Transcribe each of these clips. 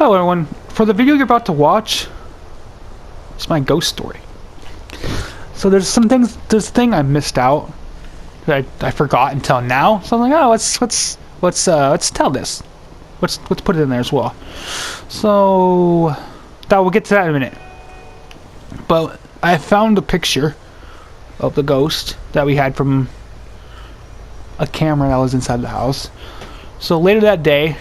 Hello everyone, for the video you're about to watch, it's my ghost story. So there's a thing I missed out that I forgot until now. So I'm like, oh, let's tell this. Let's put it in there as well. So we'll get to that in a minute. But I found a picture of the ghost that we had from a camera that was inside the house. So later that day,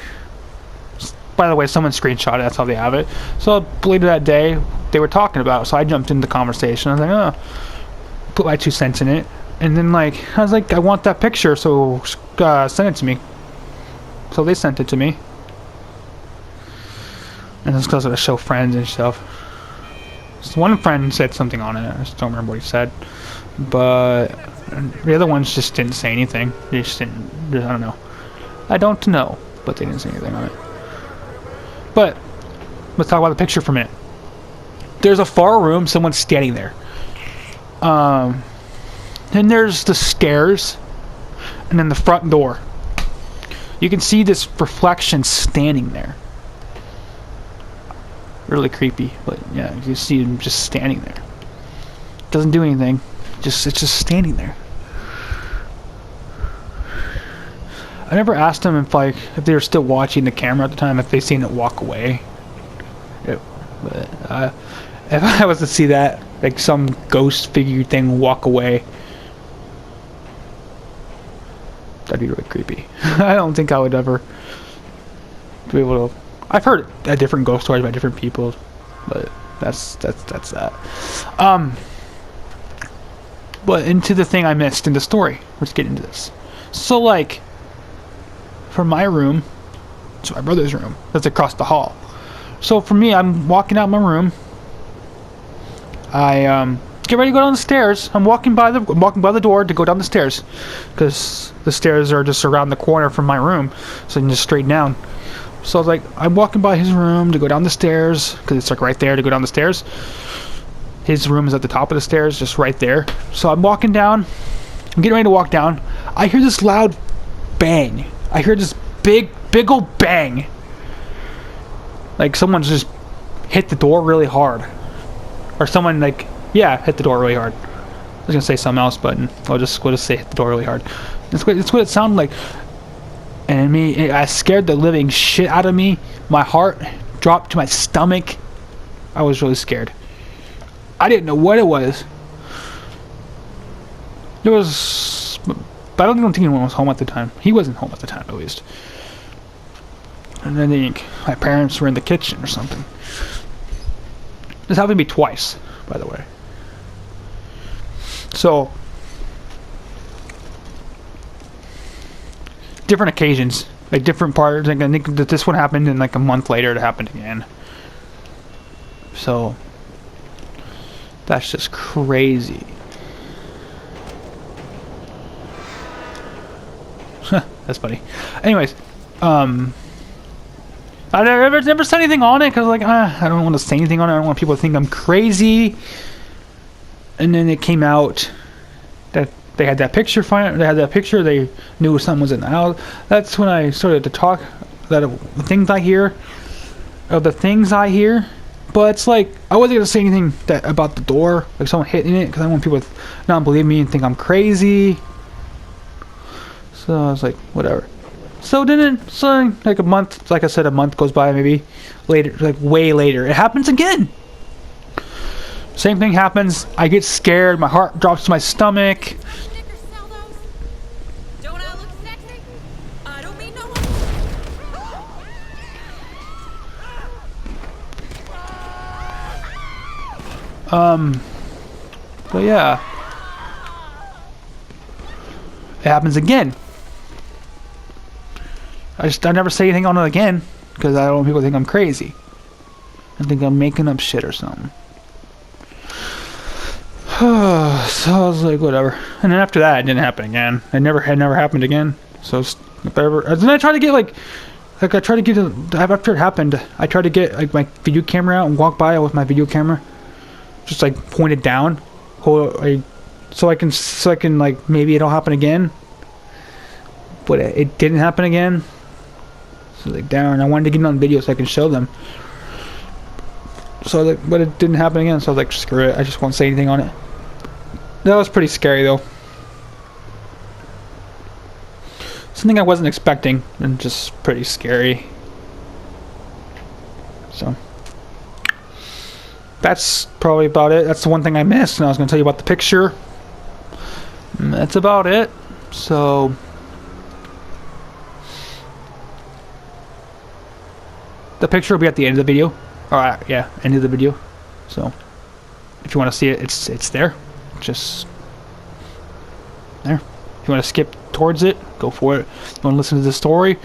by the way, someone screenshot it, that's how they have it. So later that day, they were talking about it, so I jumped into the conversation. I was like, oh, put my 2 cents in it. And then I was like, I want that picture, so send it to me. So they sent it to me. And it's because of the show friends and stuff. So one friend said something on it, I just don't remember what he said. But the other ones just didn't say anything. They just didn't, I don't know. I don't know, but they didn't say anything on it. But let's talk about the picture for a minute. There's a far room, someone's standing there. Then there's the stairs, and then the front door. You can see this reflection standing there. Really creepy, but yeah, you see him just standing there. Doesn't do anything. It's just standing there. I never asked them if they were still watching the camera at the time, if they seen it walk away. But if I was to see that, like some ghost figure thing walk away, that'd be really creepy. I don't think I would ever be able to. I've heard different ghost stories by different people, but that's that. But into the thing I missed in the story. Let's get into this. So from my room to my brother's room, that's across the hall. So for me, I'm walking out my room. I get ready to go down the stairs. I'm walking by the door to go down the stairs, because the stairs are just around the corner from my room, so you can just straight down. So I was I'm walking by his room to go down the stairs, because it's right there to go down the stairs. His room is at the top of the stairs, just right there. So I'm walking down. I'm getting ready to walk down. I hear this loud bang. I hear this big old bang. Like someone's just hit the door really hard. Or someone hit the door really hard. I was gonna say something else, but we'll just say hit the door really hard. That's what it sounded like. And I scared the living shit out of me. My heart dropped to my stomach. I was really scared. I didn't know what it was. It was, but I don't think anyone was home at the time. He wasn't home at the time, at least. And I think my parents were in the kitchen or something. This happened to me twice, by the way. So, different occasions, different parts. I think that this one happened, and a month later it happened again. So, that's just crazy. That's funny. Anyways, I never said anything on it because I don't want to say anything on it. I don't want people to think I'm crazy. And then it came out that they had that picture. They knew something was in the house. That's when I started to talk the things I hear. But it's I wasn't gonna say anything about the door, someone hitting it, because I don't want people to not believe me and think I'm crazy. So I was whatever. So then, a month, like I said, a month goes by, maybe later, way later, it happens again. Same thing happens. I get scared. My heart drops to my stomach. But yeah, it happens again. I never say anything on it again, because I don't want people to think I'm crazy. I think I'm making up shit or something. So I was whatever. And then after that, it didn't happen again. It never happened again. So if I ever, then I tried to get after it happened, I tried to get my video camera out and walk by with my video camera, just pointed down, so I can maybe it'll happen again. But it didn't happen again. So like down. I wanted to get it on video so I can show them. So like, but it didn't happen again. So I was like, screw it. I just won't say anything on it. That was pretty scary though. Something I wasn't expecting, and just pretty scary. So that's probably about it. That's the one thing I missed, and I was going to tell you about the picture. And that's about it. So the picture will be at the end of the video. Alright, yeah, end of the video. So if you want to see it, it's there. Just there. If you want to skip towards it, go for it. If you want to listen to the story,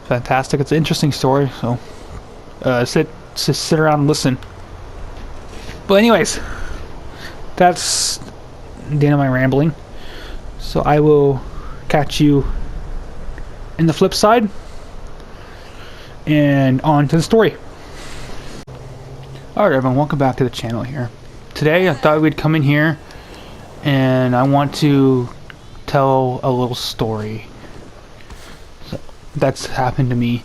fantastic. It's an interesting story. So sit around and listen. But anyways, that's the end of my rambling. So I will catch you in the flip side. And on to the story. Alright everyone, welcome back to the channel here. Today I thought we'd come in here and I want to tell a little story that's happened to me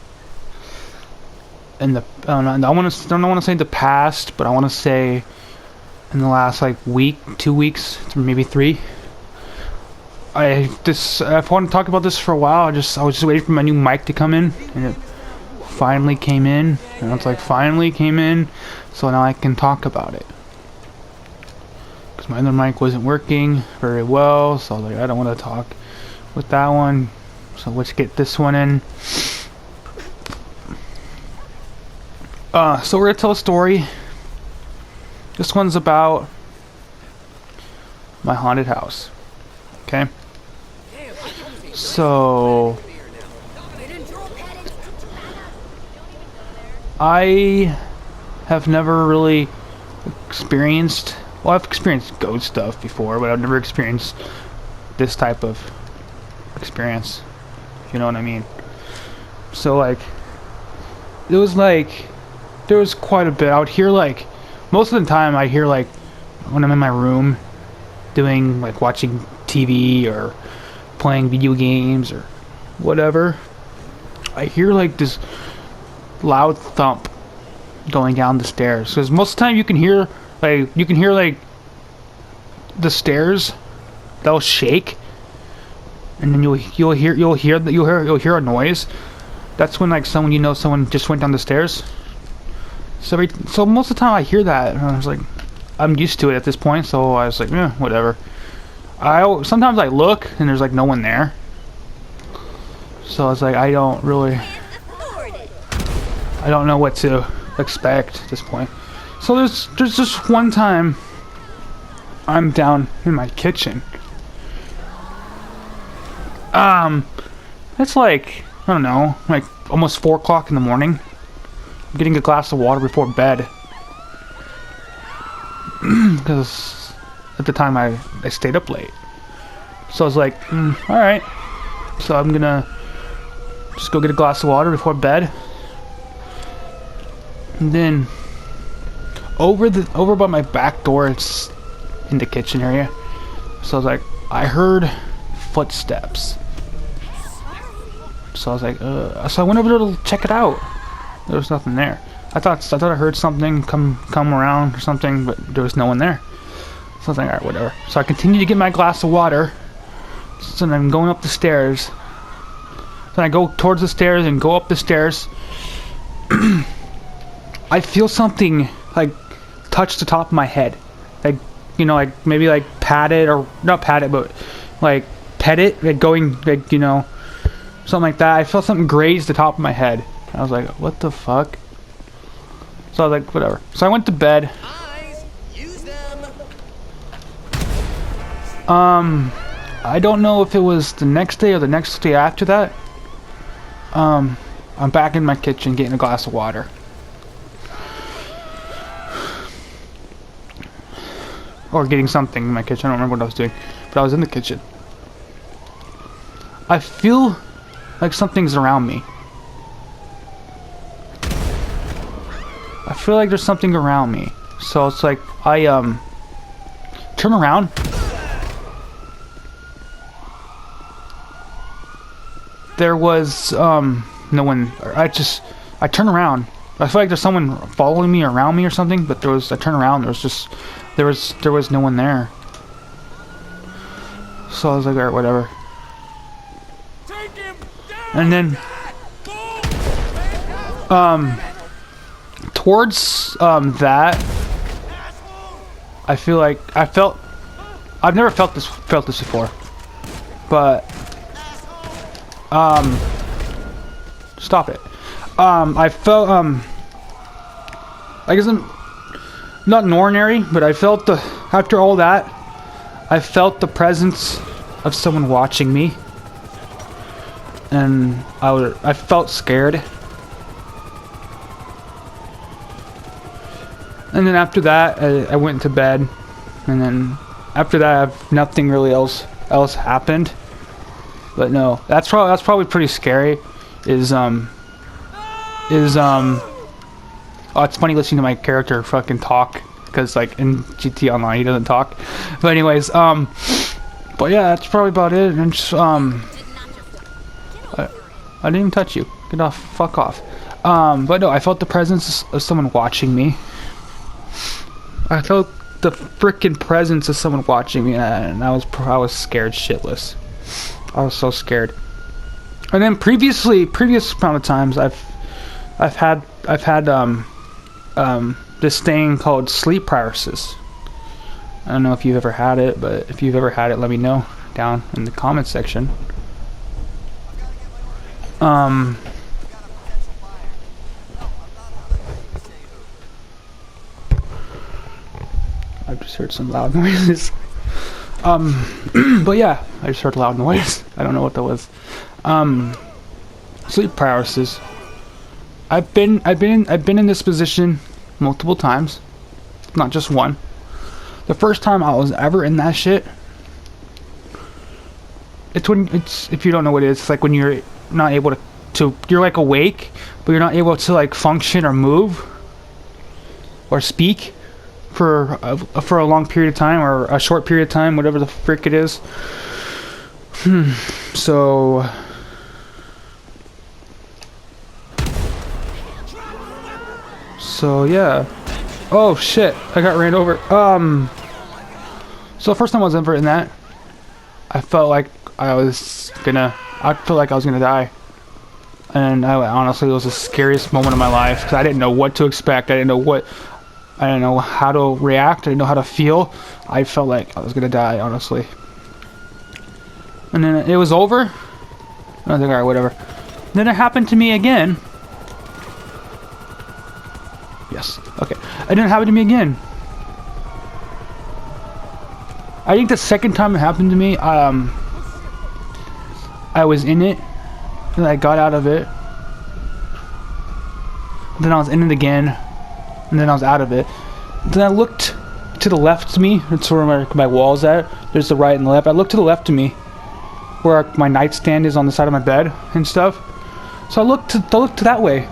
in the I don't want to say the past, but I want to say in the last like week, 2 weeks, maybe 3. I've wanted to talk about this for a while. I was just waiting for my new mic to come in, and it finally came in, and it's like finally came in, so now I can talk about it. Because my other mic wasn't working very well, so I was like, I don't want to talk with that one, so let's get this one in. So we're gonna tell a story. This one's about my haunted house. Okay? So I have never really experienced, well, I've experienced ghost stuff before, but I've never experienced this type of experience, if you know what I mean. So like, it was like, there was quite a bit. I would hear like, most of the time I hear like, when I'm in my room doing like watching TV or playing video games or whatever, I hear like this loud thump going down the stairs. Because most of the time you can hear like the stairs, they'll shake, and then you'll hear a noise. That's when like someone just went down the stairs. So most of the time I hear that, and I was like, I'm used to it at this point. So I was like, yeah, whatever. Sometimes I look and there's like no one there. So I was like, I don't know what to expect at this point. So there's just one time I'm down in my kitchen. It's like, I don't know, like almost 4 o'clock in the morning. I'm getting a glass of water before bed. Because at the time I stayed up late. So I was like, alright. So I'm gonna just go get a glass of water before bed. And then over by my back door, it's in the kitchen area. So I was like, I heard footsteps. So I was like, so I went over to check it out. There was nothing there. I thought I heard something come around or something, but there was no one there. So I was like, alright, whatever. So I continued to get my glass of water. So then I'm going up the stairs. Then I go towards the stairs and go up the stairs. I feel something like touch the top of my head. Like, you know, like maybe like pat it, or not pat it, but like pet it, like going, like, you know, something like that. I felt something graze the top of my head. I was like, what the fuck? So I was like, whatever. So I went to bed. I don't know if it was the next day or the next day after that. I'm back in my kitchen getting a glass of water. Or getting something in my kitchen. I don't remember what I was doing. But I was in the kitchen. I feel like something's around me. I feel like there's something around me. So it's like I turn around. There was no one. I turn around. I feel like there's someone following me around me or something, but I turn around, there was no one there. So I was like, alright, whatever. And then, towards, that, I feel like, I've never felt this before, but, stop it. I felt, I guess I'm not an ordinary, but I felt after all that, I felt the presence of someone watching me, and I felt scared. And then after that, I went to bed, and then after that, nothing really else happened. But no, that's probably pretty scary. Oh, it's funny listening to my character fucking talk, because like in GT Online he doesn't talk. But anyways, but yeah, that's probably about it. And just I didn't even touch you. Get off, fuck off. But no, I felt the presence of someone watching me. I felt the freaking presence of someone watching me, and I was scared shitless. I was so scared. And then previous amount of times I've had this thing called sleep paralysis. I don't know if you've ever had it, but if you've ever had it, let me know down in the comments section. I just heard some loud noises. But yeah, I just heard a loud noise. I don't know what that was. Sleep paralysis. I've been in this position multiple times, not just one. The first time I was ever in that shit, it's if you don't know what it is, it's like when you're not able to you're like awake, but you're not able to like function or move or speak for a long period of time or a short period of time, whatever the frick it is. So yeah. Oh shit, I got ran over. So the first time I was ever in that, I felt like I was gonna die. And honestly, it was the scariest moment of my life, because I didn't know what to expect. I didn't know how to react. I didn't know how to feel. I felt like I was gonna die, honestly. And then it was over. I was like, alright, whatever. Then it happened to me again. Yes. Okay. It didn't happen to me again. I think the second time it happened to me, I was in it, and I got out of it. Then I was in it again, and then I was out of it. Then I looked to the left of me. That's where my wall's at. There's the right and the left. I looked to the left of me, where my nightstand is on the side of my bed and stuff. So I looked to that way,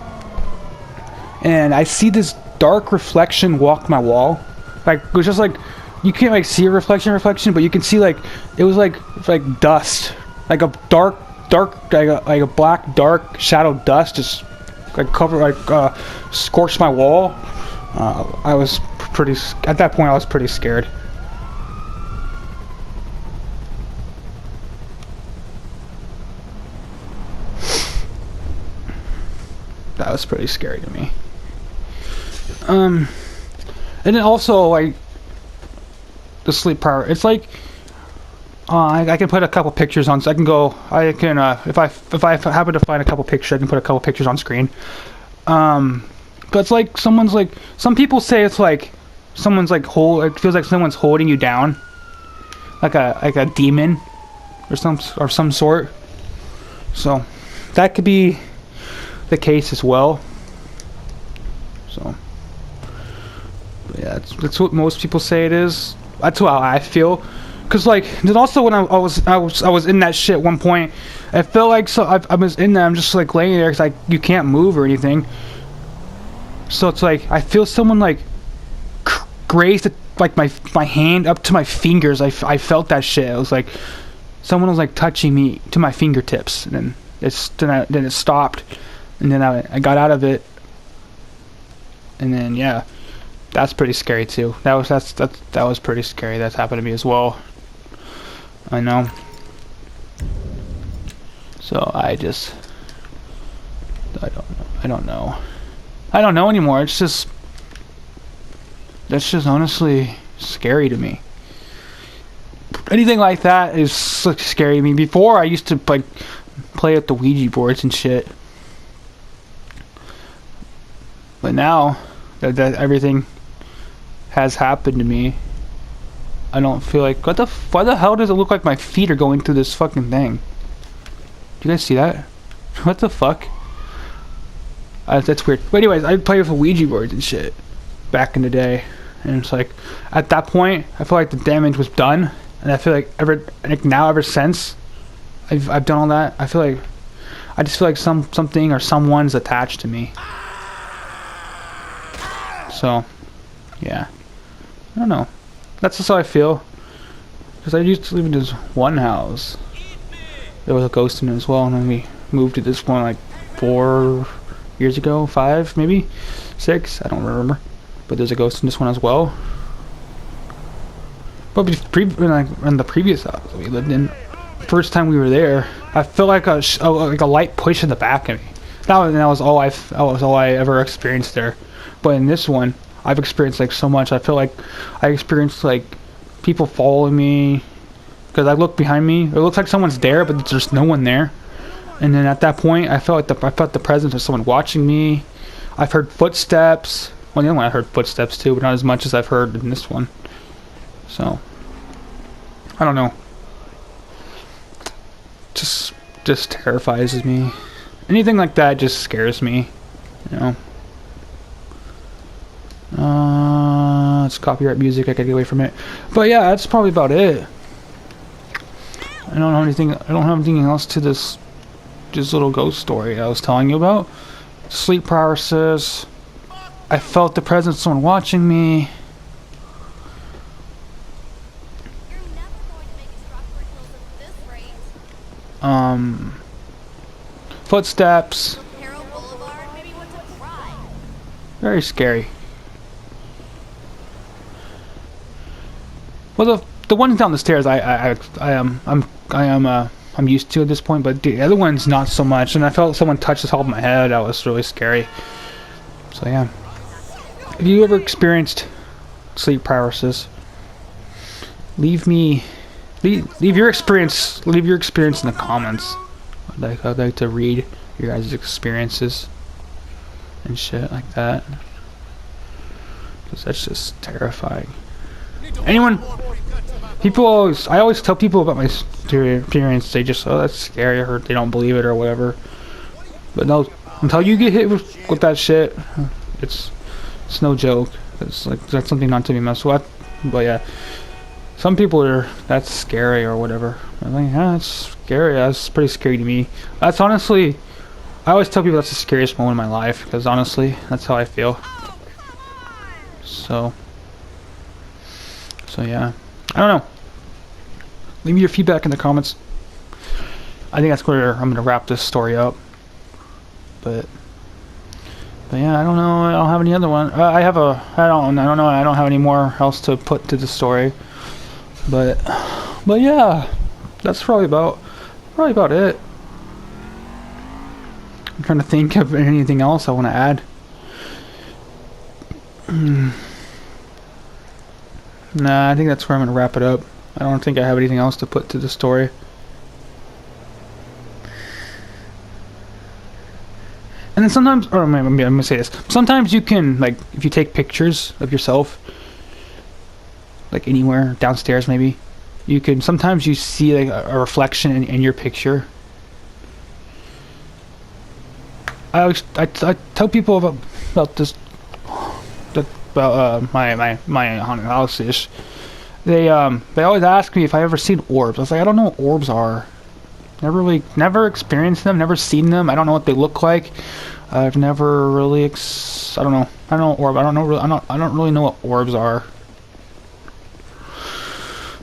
and I see this dark reflection walk my wall. Like, it was just like, you can't like see a reflection, but you can see like, it was like dust, like a dark, like a black dark shadow dust, just like scorched my wall. I was at that point I was pretty scared. That was pretty scary to me. And then also, like, the sleep power. It's like, I can put a couple pictures on. So if I happen to find a couple pictures, I can put a couple pictures on screen. But it's like some people say it's like someone's like it feels like someone's holding you down, like a demon, or some sort. So that could be the case as well. So yeah, that's what most people say it is. That's how I feel. Cause like, then also when I was in that shit at one point, I felt like I was in there. I'm just like laying there, cause like you can't move or anything. So it's like I feel someone like grazed like my hand up to my fingers. I felt that shit. It was like someone was like touching me to my fingertips, and then it stopped. and then I got out of it, and then yeah, that's pretty scary too. That was pretty scary. That's happened to me as well. I know. So I don't know. I don't know anymore. It's just, that's just honestly scary to me. Anything like that is like scary to me. Before I used to like play with the Ouija boards and shit, but now that everything has happened to me, I don't feel like, why the hell does it look like my feet are going through this fucking thing? Do you guys see that? What the fuck? That's weird. But anyways, I played with Ouija boards and shit back in the day, and it's like at that point I feel like the damage was done, and I feel like ever since I've done all that, I just feel like something or someone's attached to me. So yeah, I don't know. That's just how I feel. Because I used to live in this one house. There was a ghost in it as well, and then we moved to this one like 4 years ago, 5 maybe, 6, I don't remember. But there's a ghost in this one as well. But in the previous house we lived in, first time we were there, I felt like a light push in the back of me. That was all I ever experienced there. But in this one, I've experienced like so much. I feel like I experienced like people following me, because I look behind me. It looks like someone's there, but there's no one there. And then at that point, I felt the presence of someone watching me. I've heard footsteps. Well, the other one I heard footsteps too, but not as much as I've heard in this one. So I don't know. Just terrifies me. Anything like that just scares me. You know. It's copyright music. I gotta get away from it. But yeah, that's probably about it. I don't have anything else to this little ghost story I was telling you about. Sleep paralysis. I felt the presence of someone watching me. You're never going to make it to Rockford Hills at this rate. Footsteps. Carroll Boulevard, maybe want to cry. Very scary. Well, the one down the stairs, I'm used to at this point, but the other one's not so much. And I felt someone touch the top of my head. That was really scary. So yeah, have you ever experienced sleep paralysis? Leave your experience in the comments. I'd like to read your guys' experiences and shit like that, because that's just terrifying. I always tell people about my experience. They just, oh, that's scary, or they don't believe it or whatever. But no, until you get hit with that shit, it's no joke. It's like, that's something not to be messed with. But yeah, some people that's scary or whatever. I'm like, yeah, that's scary. That's pretty scary to me. That's honestly, I always tell people that's the scariest moment in my life, because honestly, that's how I feel. So yeah, I don't know. Leave me your feedback in the comments. I think that's where I'm gonna wrap this story up. But yeah, I don't know. I don't have any other one. I don't know. I don't have any more else to put to the story. But yeah, that's probably about it. I'm trying to think of anything else I want to add. Nah, I think that's where I'm gonna wrap it up. I don't think I have anything else to put to the story. And then sometimes, or I'm gonna say this. Sometimes you can, like, if you take pictures of yourself, like anywhere, downstairs maybe, sometimes you see like a reflection in your picture. I tell people about this, about my haunted house-ish. They always ask me if I ever seen orbs. I was like, I don't know what orbs are. Never experienced them, never seen them. I don't know what they look like. I've never really I don't know orb. I don't really know what orbs are.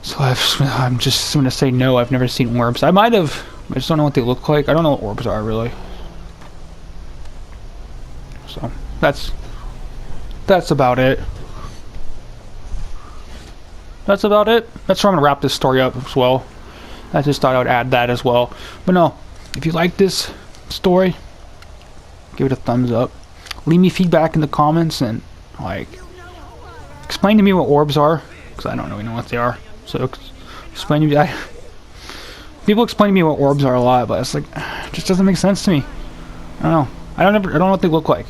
So I'm just gonna say no. I've never seen orbs. I might have. I just don't know what they look like. I don't know what orbs are really. So that's about it. That's about it. That's where I'm gonna wrap this story up as well. I just thought I would add that as well. But no, if you like this story, give it a thumbs up. Leave me feedback in the comments and like explain to me what orbs are, because I don't really know what they are. So explain to me. People explain to me what orbs are a lot, but it's like it just doesn't make sense to me. I don't know. I don't know what they look like.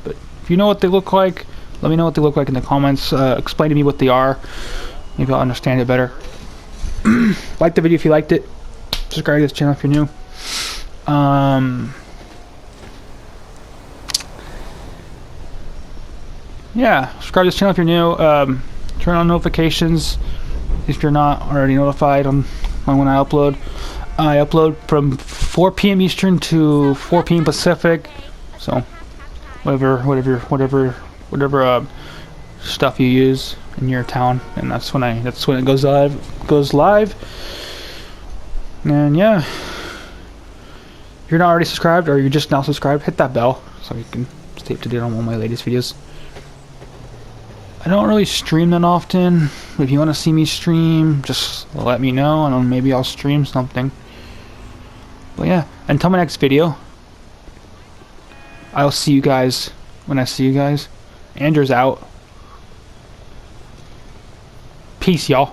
But if you know what they look like, let me know what they look like in the comments. Explain to me what they are. Maybe I'll understand it better. Like the video if you liked it. Subscribe to this channel if you're new. Yeah, subscribe to this channel if you're new. Turn on notifications if you're not already notified on when I upload. I upload from 4 p.m. Eastern to 4 p.m. Pacific. So whatever stuff you use in your town, and that's when it goes live. And yeah, if you're not already subscribed or you're just now subscribed, hit that bell so you can stay up to date on all my latest videos. I don't really stream that often. If you want to see me stream, just let me know and maybe I'll stream something. But yeah, until my next video, I'll see you guys when I see you guys. Andrew's out. Peace, y'all.